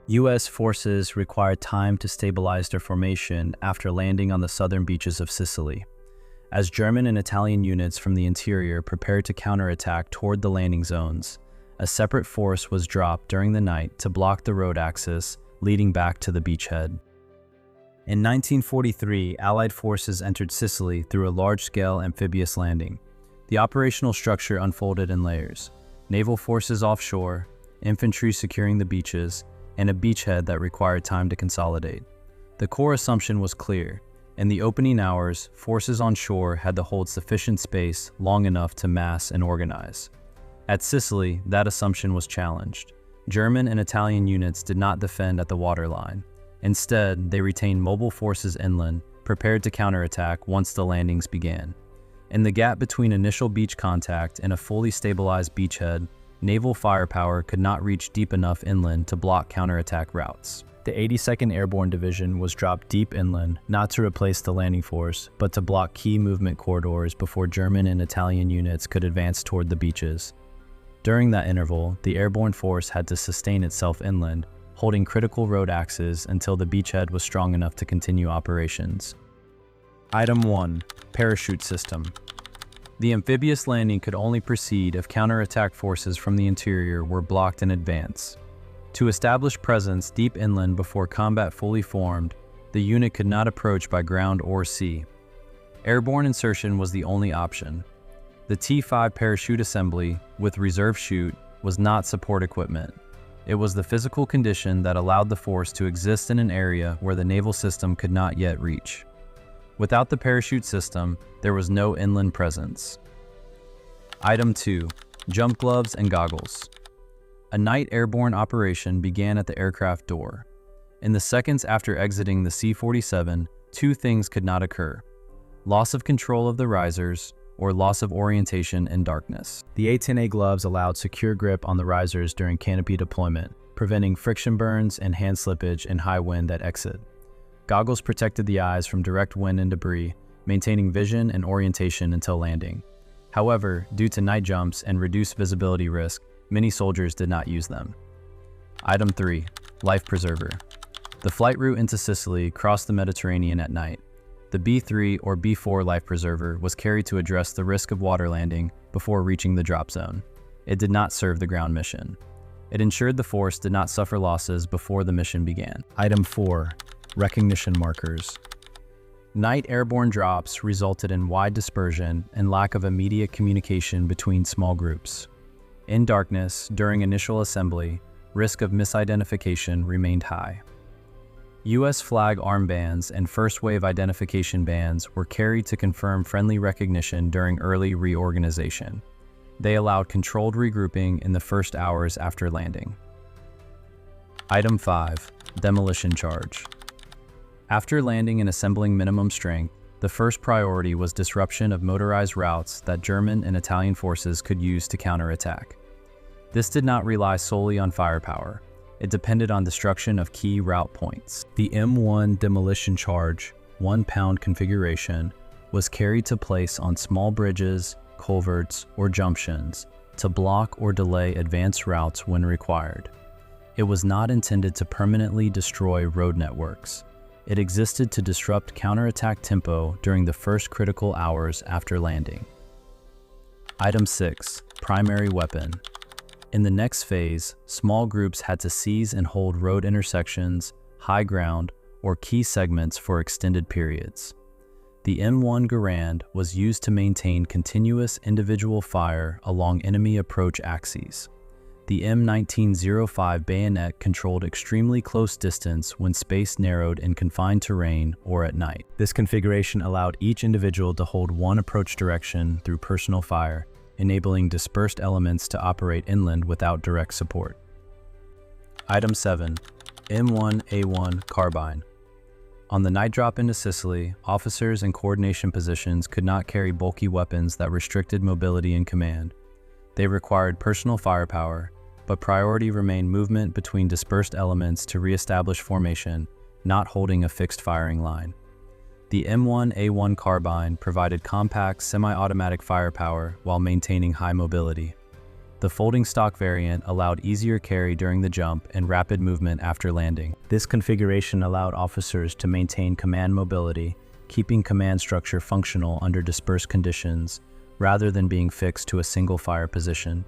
U.S. forces required time to stabilize their formation after landing on the southern beaches of Sicily. As German and Italian units from the interior prepared to counterattack toward the landing zones, a separate force was dropped during the night to block the road axis leading back to the beachhead. In 1943, Allied forces entered Sicily through a large-scale amphibious landing. The operational structure unfolded in layers: naval forces offshore, infantry securing the beaches, and a beachhead that required time to consolidate. The core assumption was clear. In the opening hours, forces on shore had to hold sufficient space long enough to mass and organize. At Sicily, that assumption was challenged. German and Italian units did not defend at the waterline. Instead, they retained mobile forces inland, prepared to counterattack once the landings began. In the gap between initial beach contact and a fully stabilized beachhead, naval firepower could not reach deep enough inland to block counterattack routes. The 82nd Airborne Division was dropped deep inland, not to replace the landing force, but to block key movement corridors before German and Italian units could advance toward the beaches. During that interval, the airborne force had to sustain itself inland, holding critical road axes until the beachhead was strong enough to continue operations. Item 1. Parachute System. The amphibious landing could only proceed if counterattack forces from the interior were blocked in advance. To establish presence deep inland before combat fully formed, the unit could not approach by ground or sea. Airborne insertion was the only option. The T-5 parachute assembly, with reserve chute, was not support equipment. It was the physical condition that allowed the force to exist in an area where the naval system could not yet reach. Without the parachute system, there was no inland presence. Item 2. Jump gloves and goggles. A night airborne operation began at the aircraft door. In the seconds after exiting the C-47, two things could not occur: loss of control of the risers or loss of orientation in darkness. The A-10A gloves allowed secure grip on the risers during canopy deployment, preventing friction burns and hand slippage in high wind at exit. Goggles protected the eyes from direct wind and debris, maintaining vision and orientation until landing. However, due to night jumps and reduced visibility risk, many soldiers did not use them. Item 3. Life preserver. The flight route into Sicily crossed the Mediterranean at night. The B-3 or B-4 life preserver was carried to address the risk of water landing before reaching the drop zone. It did not serve the ground mission. It ensured the force did not suffer losses before the mission began. Item 4. Recognition markers. Night airborne drops resulted in wide dispersion and lack of immediate communication between small groups. In darkness, during initial assembly, risk of misidentification remained high. U.S. flag armbands and first-wave identification bands were carried to confirm friendly recognition during early reorganization. They allowed controlled regrouping in the first hours after landing. Item 5. Demolition charge. After landing and assembling minimum strength, the first priority was disruption of motorized routes that German and Italian forces could use to counterattack. This did not rely solely on firepower. It depended on destruction of key route points. The M1 demolition charge, 1-pound configuration, was carried to place on small bridges, culverts, or junctions to block or delay advance routes when required. It was not intended to permanently destroy road networks. It existed to disrupt counterattack tempo during the first critical hours after landing. Item 6. Primary weapon. In the next phase, small groups had to seize and hold road intersections, high ground, or key segments for extended periods. The M1 Garand was used to maintain continuous individual fire along enemy approach axes. The M1905 bayonet controlled extremely close distance when space narrowed in confined terrain or at night. This configuration allowed each individual to hold one approach direction through personal fire, enabling dispersed elements to operate inland without direct support. Item 7. M1A1 Carbine. On the night drop into Sicily, officers in coordination positions could not carry bulky weapons that restricted mobility in command. They required personal firepower, but priority remained movement between dispersed elements to re-establish formation, not holding a fixed firing line. The M1A1 carbine provided compact, semi-automatic firepower while maintaining high mobility. The The folding stock variant allowed easier carry during the jump and rapid movement after landing. This configuration allowed officers to maintain command mobility, keeping command structure functional under dispersed conditions, rather than being fixed to a single fire position.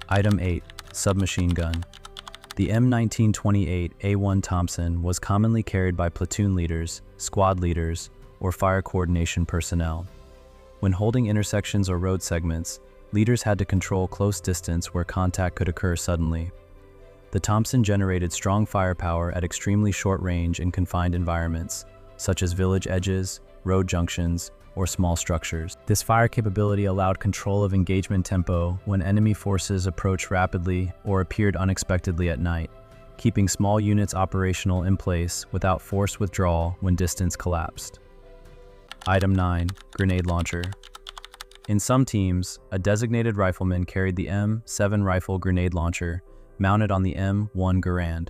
Item 8. Submachine gun. The M1928A1 Thompson was commonly carried by platoon leaders, squad leaders, or fire coordination personnel. When holding intersections or road segments, leaders had to control close distance where contact could occur suddenly. The Thompson generated strong firepower at extremely short range in confined environments, such as village edges, road junctions, or small structures. This fire capability allowed control of engagement tempo when enemy forces approached rapidly or appeared unexpectedly at night, keeping small units operational in place without forced withdrawal when distance collapsed. Item 9. Grenade launcher. In some teams, a designated rifleman carried the M7 rifle grenade launcher, mounted on the M1 Garand.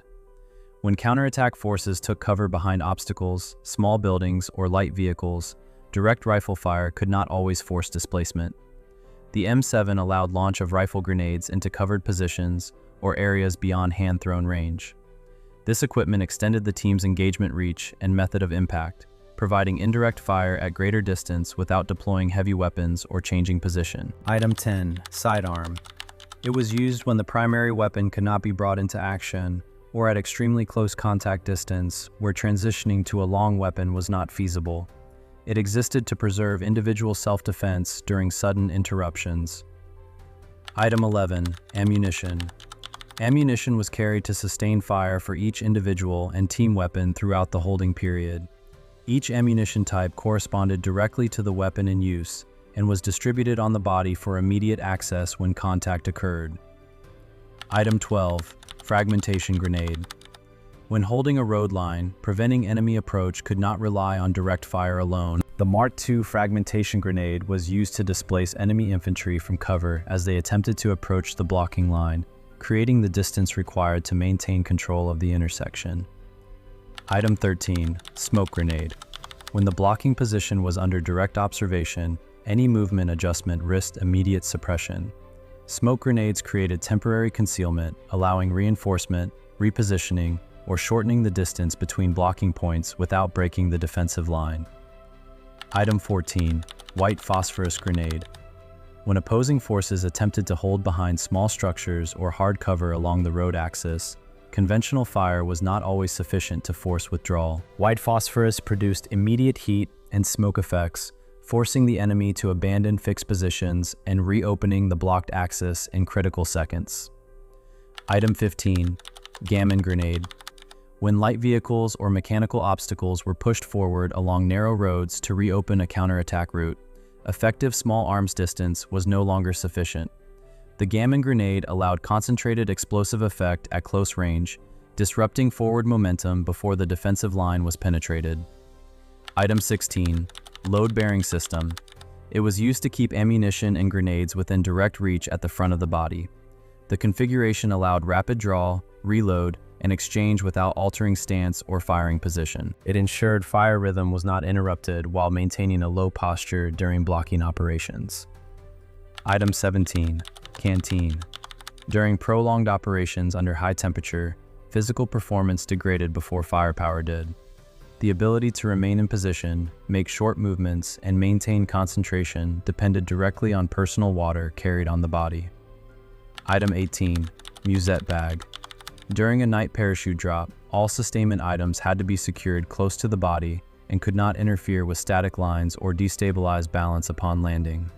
When counterattack forces took cover behind obstacles, small buildings, or light vehicles, direct rifle fire could not always force displacement. The M7 allowed launch of rifle grenades into covered positions or areas beyond hand-thrown range. This equipment extended the team's engagement reach and method of impact, providing indirect fire at greater distance without deploying heavy weapons or changing position. Item 10. Sidearm. It was used when the primary weapon could not be brought into action, or at extremely close contact distance, where transitioning to a long weapon was not feasible. It existed to preserve individual self-defense during sudden interruptions. Item 11. Ammunition. Ammunition was carried to sustain fire for each individual and team weapon throughout the holding period. Each ammunition type corresponded directly to the weapon in use and was distributed on the body for immediate access when contact occurred. Item 12. Fragmentation grenade. When holding a road line, preventing enemy approach could not rely on direct fire alone. The Mark II fragmentation grenade was used to displace enemy infantry from cover as they attempted to approach the blocking line, creating the distance required to maintain control of the intersection. Item 13. Smoke grenade. When the blocking position was under direct observation, any movement adjustment risked immediate suppression. Smoke grenades created temporary concealment, allowing reinforcement, repositioning, or shortening the distance between blocking points without breaking the defensive line. Item 14. White phosphorus grenade. When opposing forces attempted to hold behind small structures or hard cover along the road axis, conventional fire was not always sufficient to force withdrawal. White phosphorus produced immediate heat and smoke effects, forcing the enemy to abandon fixed positions and reopening the blocked axis in critical seconds. Item 15. Gammon grenade. When light vehicles or mechanical obstacles were pushed forward along narrow roads to reopen a counterattack route, effective small arms distance was no longer sufficient. The gammon grenade allowed concentrated explosive effect at close range, disrupting forward momentum before the defensive line was penetrated. Item 16. Load-bearing system. It was used to keep ammunition and grenades within direct reach at the front of the body. The configuration allowed rapid draw, reload, and exchange without altering stance or firing position. It ensured fire rhythm was not interrupted while maintaining a low posture during blocking operations. Item 17. Canteen. During prolonged operations under high temperature, physical performance degraded before firepower did. The ability to remain in position, make short movements, and maintain concentration depended directly on personal water carried on the body. Item 18. Musette bag. During a night parachute drop, all sustainment items had to be secured close to the body and could not interfere with static lines or destabilize balance upon landing.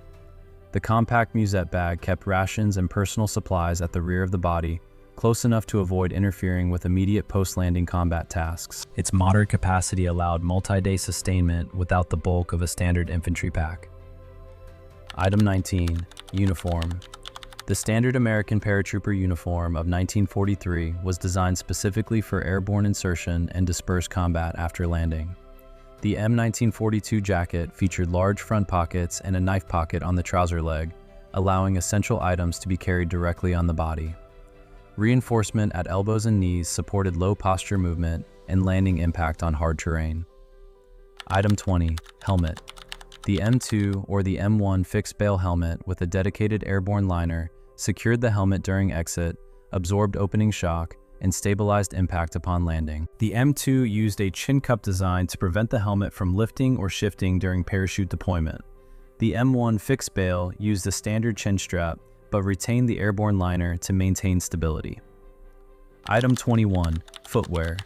The compact musette bag kept rations and personal supplies at the rear of the body, close enough to avoid interfering with immediate post-landing combat tasks. Its moderate capacity allowed multi-day sustainment without the bulk of a standard infantry pack. Item 19. Uniform. The standard American paratrooper uniform of 1943 was designed specifically for airborne insertion and dispersed combat after landing. The M1942 jacket featured large front pockets and a knife pocket on the trouser leg, allowing essential items to be carried directly on the body. Reinforcement at elbows and knees supported low posture movement and landing impact on hard terrain. Item 20. Helmet. The M2 or the M1 fixed bale helmet with a dedicated airborne liner secured the helmet during exit, absorbed opening shock, and stabilized impact upon landing. The M2 used a chin cup design to prevent the helmet from lifting or shifting during parachute deployment. The M1 fixed bail used a standard chin strap, but retained the airborne liner to maintain stability. Item 21, footwear.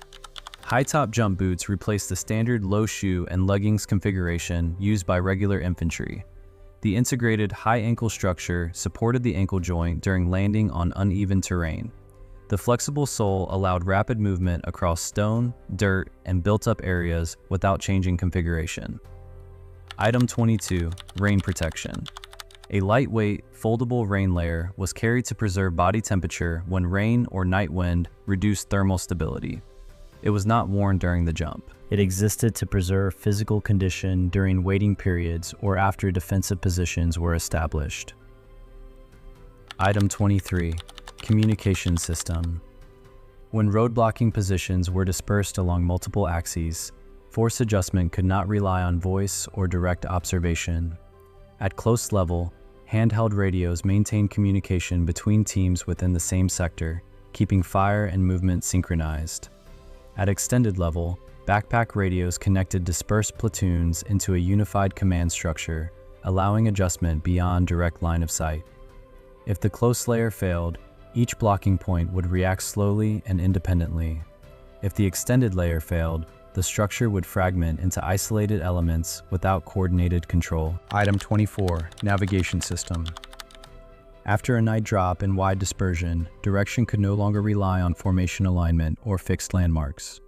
High-top jump boots replaced the standard low shoe and leggings configuration used by regular infantry. The integrated high ankle structure supported the ankle joint during landing on uneven terrain. The flexible sole allowed rapid movement across stone, dirt, and built-up areas without changing configuration. Item 22, rain protection. A lightweight, foldable rain layer was carried to preserve body temperature when rain or night wind reduced thermal stability. It was not worn during the jump. It existed to preserve physical condition during waiting periods or after defensive positions were established. Item 23, communication system. When road-blocking positions were dispersed along multiple axes, force adjustment could not rely on voice or direct observation. At close level, handheld radios maintained communication between teams within the same sector, keeping fire and movement synchronized. At extended level, backpack radios connected dispersed platoons into a unified command structure, allowing adjustment beyond direct line of sight. If the close layer failed, each blocking point would react slowly and independently. If the extended layer failed, the structure would fragment into isolated elements without coordinated control. Item 24, navigation system. After a night drop and wide dispersion, direction could no longer rely on formation alignment or fixed landmarks.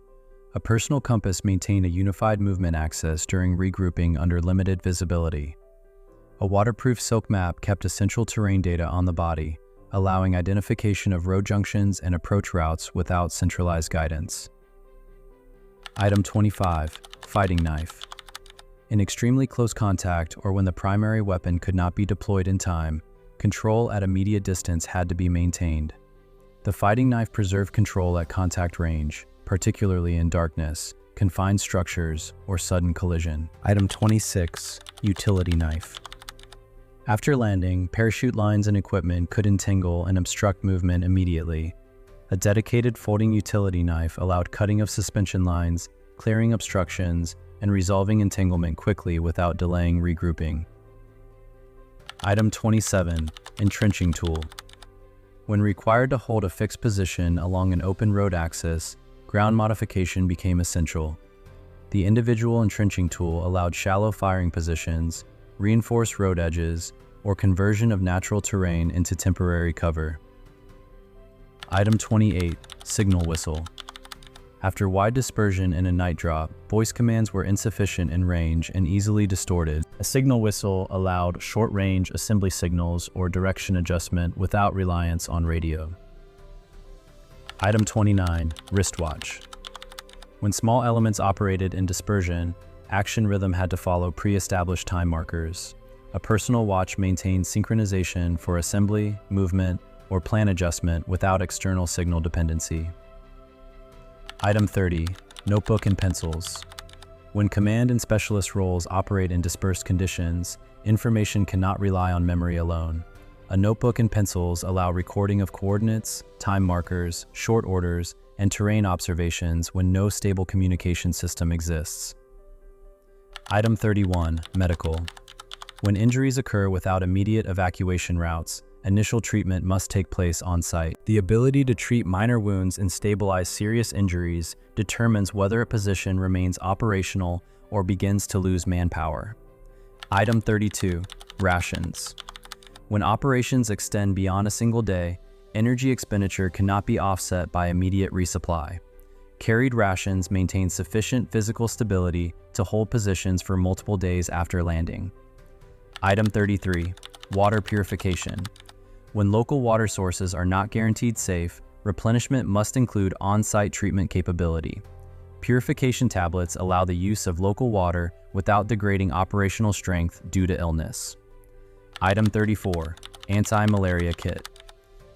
A personal compass maintained a unified movement axis during regrouping under limited visibility. A waterproof silk map kept essential terrain data on the body, allowing identification of road junctions and approach routes without centralized guidance. Item 25, fighting knife. In extremely close contact or when the primary weapon could not be deployed in time, control at immediate distance had to be maintained. The fighting knife preserved control at contact range, particularly in darkness, confined structures, or sudden collision. Item 26, utility knife. After landing, parachute lines and equipment could entangle and obstruct movement immediately. A dedicated folding utility knife allowed cutting of suspension lines, clearing obstructions, and resolving entanglement quickly without delaying regrouping. Item 27, entrenching tool. When required to hold a fixed position along an open road axis, ground modification became essential. The individual entrenching tool allowed shallow firing positions, reinforced road edges, or conversion of natural terrain into temporary cover. Item 28, signal whistle. After wide dispersion in a night drop, voice commands were insufficient in range and easily distorted. A signal whistle allowed short-range assembly signals or direction adjustment without reliance on radio. Item 29, wristwatch. When small elements operated in dispersion, action rhythm had to follow pre-established time markers. A personal watch maintained synchronization for assembly, movement, or plan adjustment without external signal dependency. Item 30, notebook and pencils. When command and specialist roles operate in dispersed conditions, information cannot rely on memory alone. A notebook and pencils allow recording of coordinates, time markers, short orders, and terrain observations when no stable communication system exists. Item 31, medical. When injuries occur without immediate evacuation routes, initial treatment must take place on-site. The ability to treat minor wounds and stabilize serious injuries determines whether a position remains operational or begins to lose manpower. Item 32, rations. When operations extend beyond a single day, energy expenditure cannot be offset by immediate resupply. Carried rations maintain sufficient physical stability to hold positions for multiple days after landing. Item 33, water purification. When local water sources are not guaranteed safe, replenishment must include on-site treatment capability. Purification tablets allow the use of local water without degrading operational strength due to illness. Item 34, anti-malaria kit.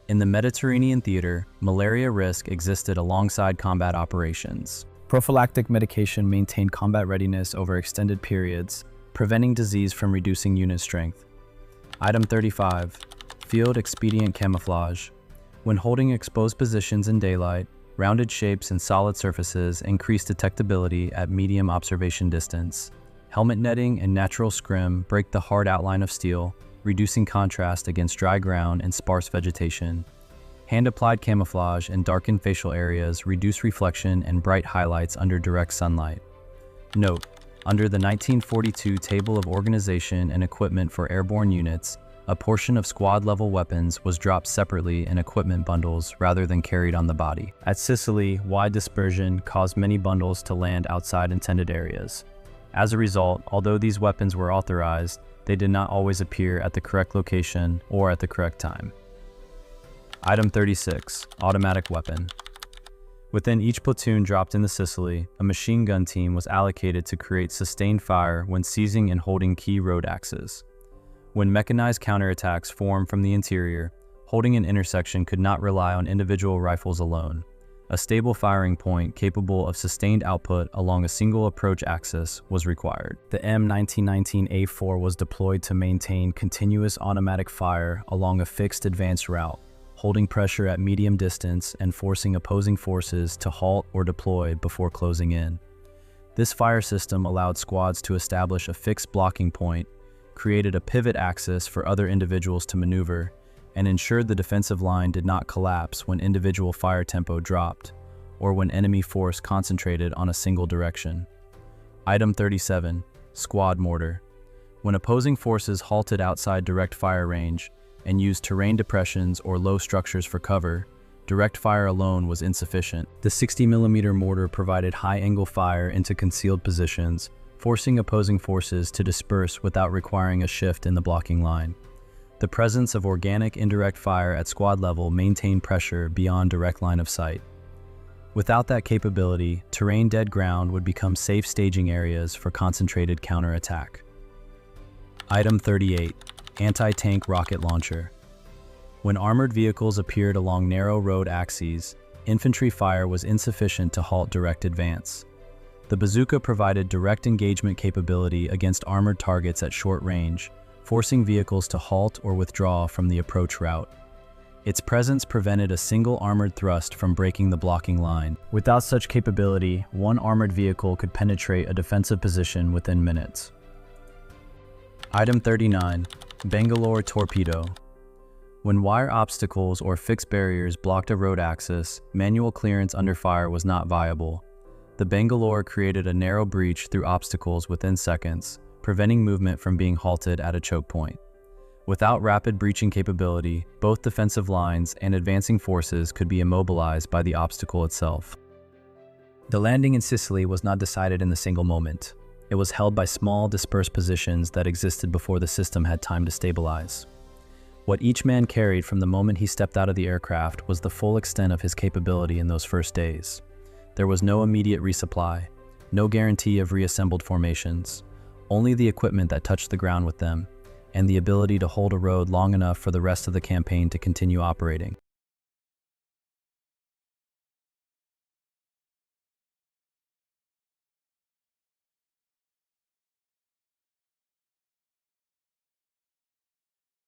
In the Mediterranean theater, malaria risk existed alongside combat operations. Prophylactic medication maintained combat readiness over extended periods, preventing disease from reducing unit strength. Item 35, Field expedient camouflage. When holding exposed positions in daylight, rounded shapes and solid surfaces increase detectability at medium observation distance. Helmet netting and natural scrim break the hard outline of steel, reducing contrast against dry ground and sparse vegetation. Hand-applied camouflage in darkened facial areas reduce reflection and bright highlights under direct sunlight. Note: under the 1942 Table of Organization and Equipment for Airborne Units, a portion of squad-level weapons was dropped separately in equipment bundles rather than carried on the body. At Sicily, wide dispersion caused many bundles to land outside intended areas. As a result, although these weapons were authorized, they did not always appear at the correct location or at the correct time. Item 36. Automatic weapon. Within each platoon dropped into Sicily, a machine gun team was allocated to create sustained fire when seizing and holding key road axes. When mechanized counterattacks formed from the interior, holding an intersection could not rely on individual rifles alone. A stable firing point capable of sustained output along a single approach axis was required. The M1919A4 was deployed to maintain continuous automatic fire along a fixed advance route, holding pressure at medium distance and forcing opposing forces to halt or deploy before closing in. This fire system allowed squads to establish a fixed blocking point, created a pivot axis for other individuals to maneuver, and ensured the defensive line did not collapse when individual fire tempo dropped, or when enemy force concentrated on a single direction. Item 37. Squad mortar. When opposing forces halted outside direct fire range and used terrain depressions or low structures for cover, direct fire alone was insufficient. The 60mm mortar provided high-angle fire into concealed positions, forcing opposing forces to disperse without requiring a shift in the blocking line. The presence of organic indirect fire at squad level maintained pressure beyond direct line of sight. Without that capability, terrain dead ground would become safe staging areas for concentrated counterattack. Item 38. Anti-tank rocket launcher. When armored vehicles appeared along narrow road axes, infantry fire was insufficient to halt direct advance. The bazooka provided direct engagement capability against armored targets at short range, forcing vehicles to halt or withdraw from the approach route. Its presence prevented a single armored thrust from breaking the blocking line. Without such capability, one armored vehicle could penetrate a defensive position within minutes. Item 39. Bangalore torpedo. When wire obstacles or fixed barriers blocked a road axis, manual clearance under fire was not viable. The Bangalore created a narrow breach through obstacles within seconds, preventing movement from being halted at a choke point. Without rapid breaching capability, both defensive lines and advancing forces could be immobilized by the obstacle itself. The landing in Sicily was not decided in a single moment. It was held by small, dispersed positions that existed before the system had time to stabilize. What each man carried from the moment he stepped out of the aircraft was the full extent of his capability in those first days. There was no immediate resupply, no guarantee of reassembled formations, only the equipment that touched the ground with them, and the ability to hold a road long enough for the rest of the campaign to continue operating.